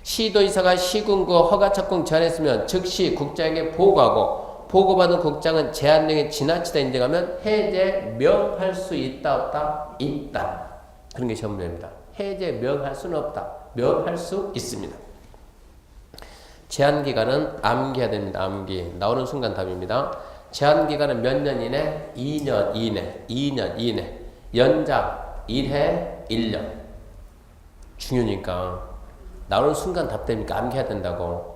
시도지사가 시군구 허가 착공 제한했으면 즉시 국장에게 보고하고 보고받은 국장은 제한령이 지나치다 인정하면 해제 명할 수 있다 없다? 있다. 그런 게 시험 문제입니다. 해제 명할 수는 없다. 명할 수 있습니다. 제한 기간은 암기해야 됩니다. 암기. 나오는 순간 답입니다. 제한 기간은 몇 년 이내? 2년 이내. 2년 이내. 연장 1회 1년. 중요니까. 나오는 순간 답 되니까 암기해야 된다고.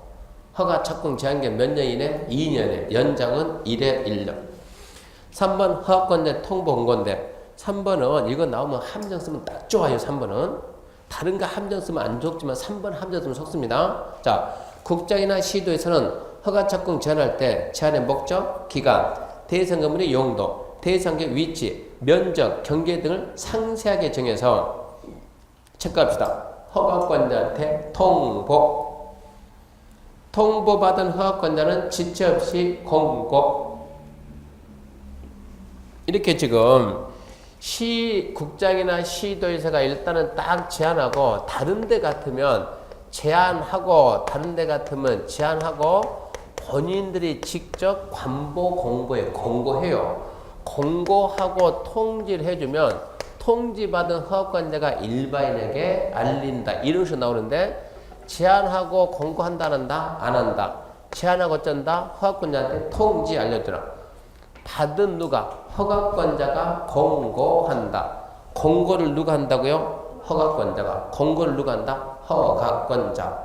허가 착공 제한기간 몇 년 이내? 2년에. 연장은 1회 1년. 3번 허가권자 통보 공고인데 3번은 이거 나오면 함정 쓰면 딱 좋아요. 3번은. 다른 거 함정 쓰면 안 좋지만 3번 함정 쓰면 속습니다. 자, 국장이나 시도에서는 허가 착공 제한할 때 제한의 목적, 기간, 대상 건물의 용도, 대상의 위치, 면적, 경계 등을 상세하게 정해서 체크합시다. 허가권자한테 통보. 통보받은 허가권자는 지체 없이 공고. 이렇게 지금 시국장이나 시도의사가 일단은 딱 제안하고 다른 데 같으면 제안하고 다른 데 같으면 제안하고 본인들이 직접 관보 공고에 공고해요. 공고하고 통지를 해주면 통지받은 허가권자가 일반인에게 알린다. 이런 식으로 나오는데 제안하고 공고한다 안 한다? 안 한다. 제안하고 어쩐다? 허가권자한테 통지 알려주라. 받은 누가? 허가권자가 공고한다. 공고를 누가 한다고요? 허가권자가. 공고를 누가 한다? 허가권자.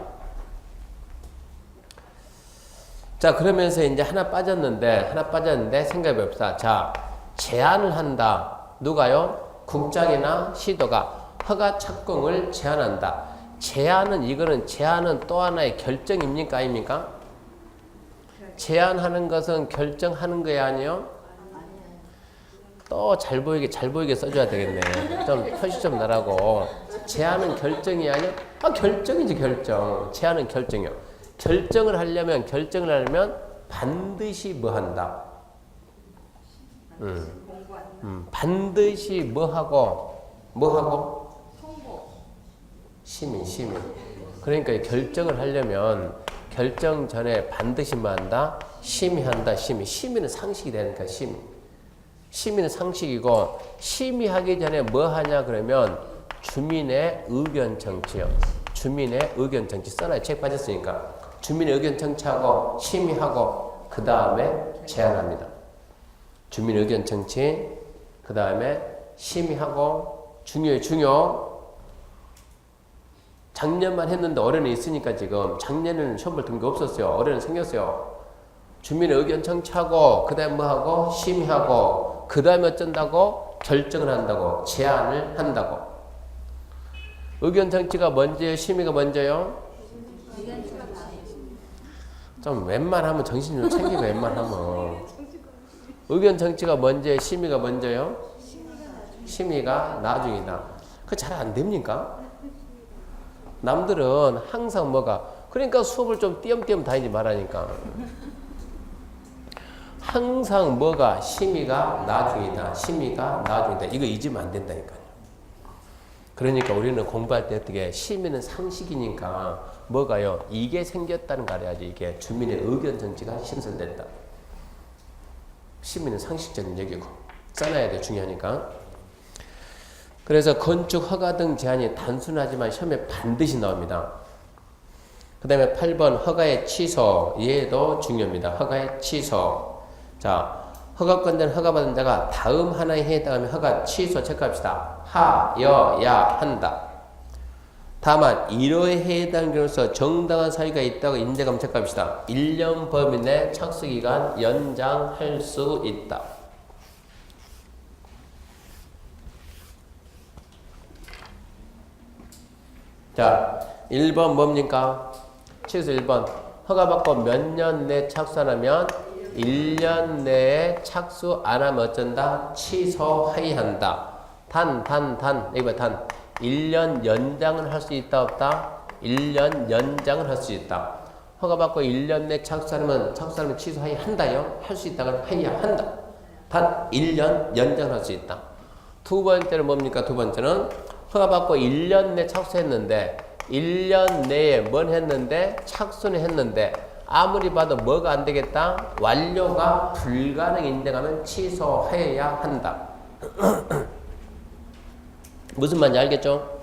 자, 그러면서 이제 하나 빠졌는데 생각해 봅시다. 자, 제안을 한다. 누가요? 국장이나 시도가 허가 착공을 제안한다. 제안은 또 하나의 결정입니까? 아닙니까? 제안하는 것은 결정하는 거야, 아니요? 또 잘 보이게 써줘야 되겠네. 좀 표시 좀 나라고. 제안은 결정이 아니야? 결정이지, 결정. 제안은 결정이요. 결정을 하려면 반드시 뭐 한다? 반드시 뭐 하고? 심의. 그러니까 결정을 하려면 결정 전에 반드시 뭐 한다? 심의한다. 심의는 상식이 되니까 심의는 상식이고, 심의하기 전에 뭐 하냐 그러면 주민의 의견 청취요. 주민의 의견 청취 써놔요. 책 빠졌으니까. 주민의 의견 청취하고 심의하고 그 다음에 제안합니다. 주민의 의견 청취 그 다음에 심의하고 중요. 작년만 했는데 올해는 있으니까 지금 작년에는 시험 볼 등급이 없었어요. 올해는 생겼어요. 주민의 의견 청취하고 그 다음에 뭐하고 심의하고 그 다음에 어쩐다고? 결정을 한다고. 제안을 한다고. 의견 청취가 먼저요? 심의가 먼저요? 좀 웬만하면 정신 좀 챙기고 웬만하면. 의견 청취가 먼저요? 심의가 먼저요? 심의가 나중이다. 그거 잘 안 됩니까? 남들은 항상 뭐가, 그러니까 수업을 좀 띄엄띄엄 다니지 말라니까. 항상 뭐가 심의가 나중이다. 심의가 나중이다. 이거 잊으면 안 된다니까요. 그러니까 우리는 공부할 때 어떻게 심의는 상식이니까 뭐가요? 이게 생겼다는 거 알아야지. 이게 주민의 의견 정치가 신설됐다. 심의는 상식적인 얘기고 써놔야 돼. 중요하니까. 그래서 건축 허가 등 제한이 단순하지만 시험에 반드시 나옵니다. 그 다음에 8번 허가의 취소. 얘도 중요합니다. 허가의 취소. 자, 허가권자는 허가받은 자가 다음 하나에 해당하면 허가 취소 체크합시다. 하여야 한다. 다만 이러에 해당 경우서 정당한 사유가 있다고 인정하면 체크합시다. 1년 범위 내 착수기간 연장할 수 있다. 자, 1번 뭡니까? 취소 1번. 허가받고 몇 년 내 착수 안 하면 1년 내에 착수 안 하면 어쩐다? 취소하여한다. 여기 봐, 1년 연장을 할 수 있다, 없다? 1년 연장을 할 수 있다. 허가받고 1년 내 착수하면 취소하여 한다요? 할 수 있다가 하여 한다. 단 1년 연장을 할 수 있다. 두 번째는 뭡니까? 두 번째는 허가받고 1년 내 착수했는데 1년 내에 뭔 했는데? 착수는 했는데 아무리 봐도 뭐가 안 되겠다? 완료가 불가능 인정하면 취소해야 한다. 무슨 말인지 알겠죠?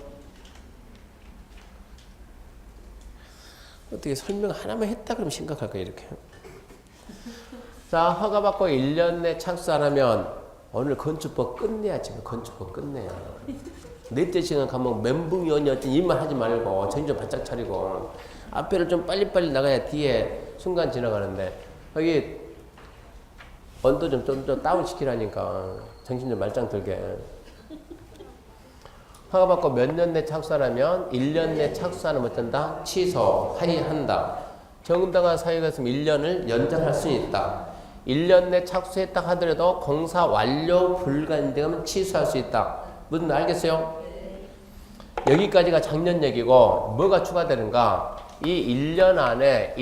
어떻게 설명 하나만 했다 그러면 심각할 거야 이렇게. 자, 허가받고 1년 내 착수 안 하면 오늘 건축법 끝내야. 지금 건축법 끝내야. 넷째 시간 가면 멘붕이 오니 어쩐 일만 하지 말고 정신 좀 바짝 차리고 앞에를 좀 빨리빨리 나가야 뒤에 순간 지나가는데 여기 언도 좀 다운 시키라니까 정신 좀 말짱 들게. 허가받고 몇 년 내 착수하면 1년 내 착수하는 어쩐다? 취소하여한다. 정당한 사유가 있으면 1년을 연장할 수 있다. 1년 내 착수했다 하더라도 공사 완료 불가인데 하면 취소할 수 있다. 무슨 말 알겠어요? 여기까지가 작년 얘기고 뭐가 추가되는가? 이 1년 안에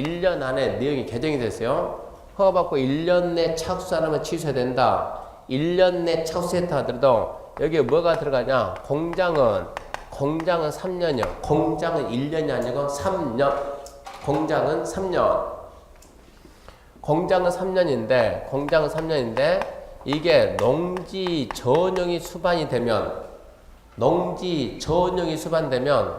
내용이 개정이 됐어요. 허가받고 1년 내 착수 안 하면 취소해야 된다. 1년 내 착수했다 하더라도 여기에 뭐가 들어가냐? 공장은 3년이요. 공장은 1년이 아니고 3년. 공장은 3년. 공장은 3년인데 이게 농지 전용이 수반되면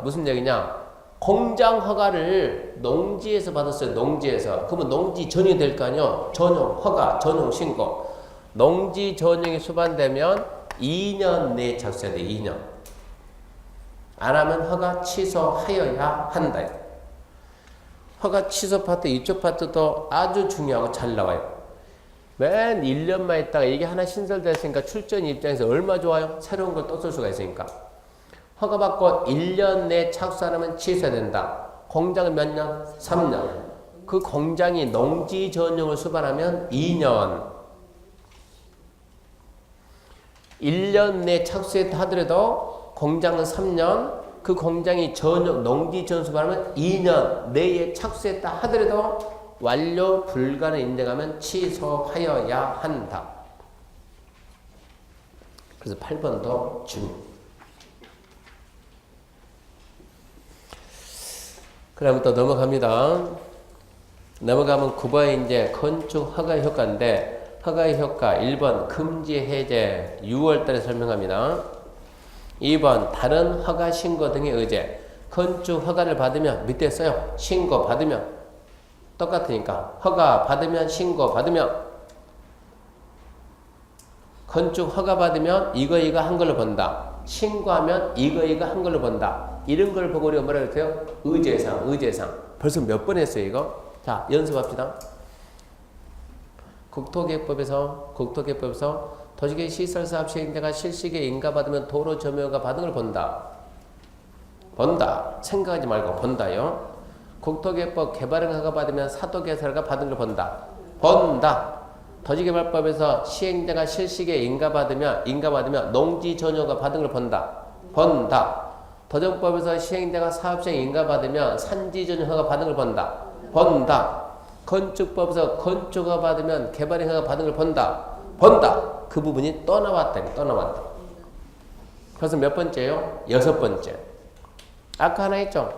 무슨 얘기냐? 공장 허가를 농지에서 받았어요. 농지에서. 그러면 농지 전용이 될 거 아니요? 전용 허가, 전용 신고. 농지 전용이 수반되면 2년 내에 착수해야 돼. 2년. 안 하면 허가 취소하여야 한다. 허가 취소 파트, 이쪽 파트도 아주 중요하고 잘 나와요. 맨 1년만 있다가 이게 하나 신설됐으니까 출전 입장에서 얼마 좋아요? 새로운 걸 또 쓸 수가 있으니까. 허가받고 1년 내에 착수 안 하면 취소해야 된다. 공장은 몇 년? 3년. 그 공장이 농지 전용을 수반하면 2년. 1년 내에 착수했다 하더라도 공장은 3년. 그 공장이 농지 전용 수반하면 2년 내에 착수했다 하더라도 완료 불가를 인정하면 취소하여야 한다. 그래서 8번도 중요. 그럼 또 넘어갑니다. 넘어가면 9번에 이제 건축 허가 효과인데, 허가의 효과 1번 금지 해제 6월달에 설명합니다. 2번 다른 허가 신고 등의 의제. 건축 허가를 받으면 밑에 써요. 신고 받으면 똑같으니까 허가 받으면 신고 받으면 건축 허가 받으면 이거 한 걸로 본다. 신고하면 이거 한 걸로 본다. 이런 걸 보고 우리가 뭐라 그랬어요? 의제상. 벌써 몇 번 했어요 이거? 자 연습합시다. 국토개법에서 도시계획 시설사업 시행자가 실시에 인가받으면 도로 점유허가 받은 걸 본다. 생각하지 말고 본다요. 국토개법 개발을 허가받으면 사도개설가 받은 걸 본다. 도시개발법에서 시행자가 실시에 인가받으면 농지전용허가 받은 걸 본다. 도정법에서 시행자가 사업시행 인가받으면 산지전용허가 받은 걸 본다. 건축법에서 건축허가 받으면 개발허가 받은 걸 본다. 그 부분이 또 나왔다. 그래서 몇 번째요? 6번째. 아까 하나 했죠?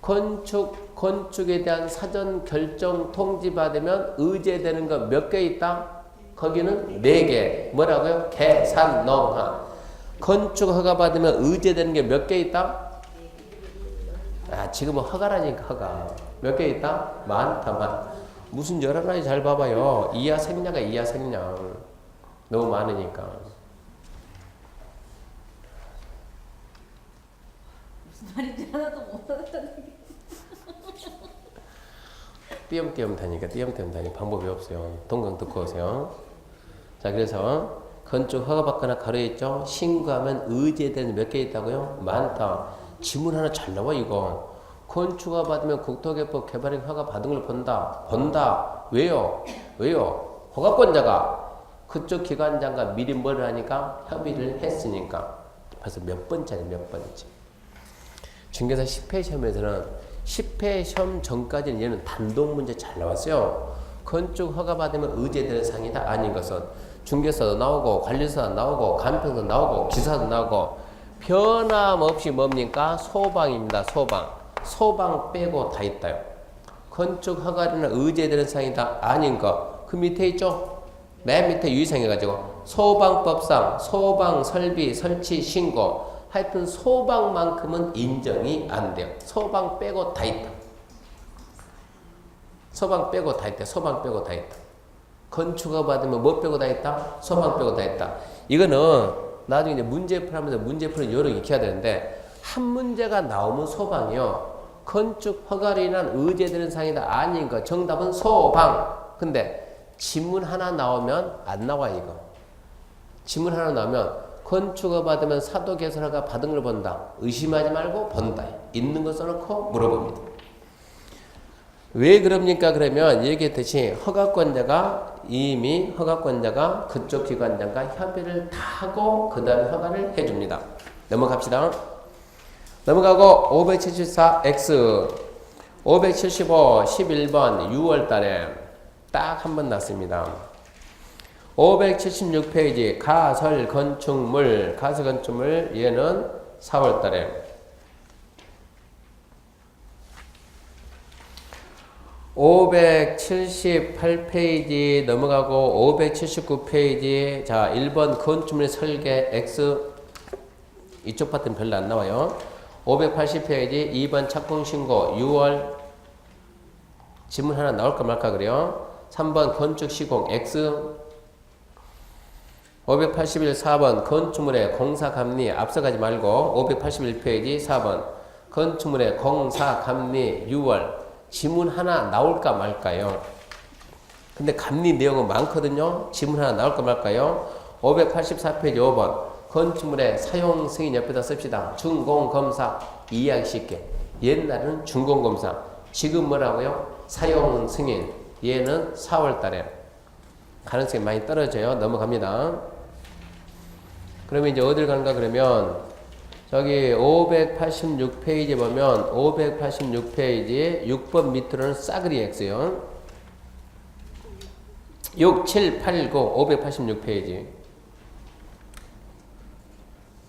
건축에 대한 사전 결정 통지 받으면 의제되는 거 몇 개 있다? 거기는 4개. 뭐라고요? 계산농화. 건축 허가 받으면 의제되는 게 몇 개 있다? 지금은 허가라니까 허가. 몇 개 있다? 많다. 무슨 여러 가지 잘 봐봐요. 이하 생략. 너무 많으니까. 무슨 말인지 하나도 못 알아듣겠어. 띄엄띄엄 다니까 방법이 없어요. 동강 듣고 오세요. 자, 그래서 건축 허가받거나 가로있죠? 신고하면 의제되는 몇 개 있다고요? 많다. 지문 하나 잘 나와 이거. 건축 허가 받으면 국토개법 개발행 허가 받은 걸 본다. 왜요? 허가권자가 그쪽 기관장과 미리 뭘 하니까 협의를 했으니까. 벌써 몇 번째. 중개사 10회 시험에서는 10회 시험 전까지는 얘는 단독 문제 잘 나왔어요. 건축 허가 받으면 의제되는 사항이다. 아닌 것은 중개사도 나오고 관리사도 나오고 간평도 나오고 기사도 나오고 변함없이 뭡니까? 소방입니다. 소방 빼고 다 있다요. 건축 허가는 의제되는 사항이다. 아닌 거. 그 밑에 있죠? 맨 밑에 유의사항해가지고 소방법상 소방 설비 설치 신고. 하여튼 소방만큼은 인정이 안 돼요. 소방 빼고 다 있다. 건축허가 받으면 뭐 빼고 다 있다? 소방 빼고 다 있다. 이거는 나중에 이제 문제 풀면서 문제 풀은 여러 개 익혀야 되는데 한 문제가 나오면 소방이요. 건축 허가로 인한 의제되는 사항이다. 아닌 거. 정답은 소방. 근데 지문 하나 나오면 안 나와 이거. 지문 하나 나오면 건축허가 받으면 사도개설허가 받은 걸 본다. 의심하지 말고 본다. 있는 거 써놓고 물어봅니다. 왜 그럽니까? 그러면 얘기했듯이 이미 허가권자가 그쪽 기관장과 협의를 다 하고 그 다음에 허가를 해줍니다. 넘어갑시다. 넘어가고 574X 575 11번 6월 달에 딱 한 번 났습니다. 576페이지 가설 건축물 얘는 4월 달에 578페이지 넘어가고 579페이지 자 1번 건축물 설계 X 이쪽 파트는 별로 안 나와요. 580페이지 2번 착공신고 6월 지문 하나 나올까 말까 그래요. 3번 건축시공 X 581 4번 건축물의 공사감리 앞서가지 말고 581페이지 4번 건축물의 공사감리 6월 지문 하나 나올까 말까요? 근데 감리 내용은 많거든요. 지문 하나 나올까 말까요? 584페이지 5번 건축물의 사용 승인 옆에다 씁시다. 준공검사 이해하기 쉽게. 옛날에는 준공검사 지금 뭐라고요? 사용 승인. 얘는 4월 달에 가능성이 많이 떨어져요. 넘어갑니다. 그러면 이제 어딜 가는가 그러면 저기 586페이지 보면 586페이지 6번 밑으로는 싸그리 X요. 6, 7, 8, 9 586페이지.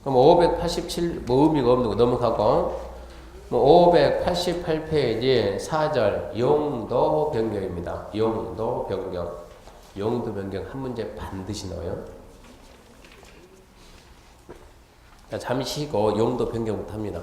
그럼 587 뭐 의미가 없는 거 넘어가고 588페이지 4절 용도 변경입니다. 용도 변경. 용도 변경 한 문제 반드시 넣어요. 자, 잠시 쉬고 용도 변경부터 합니다.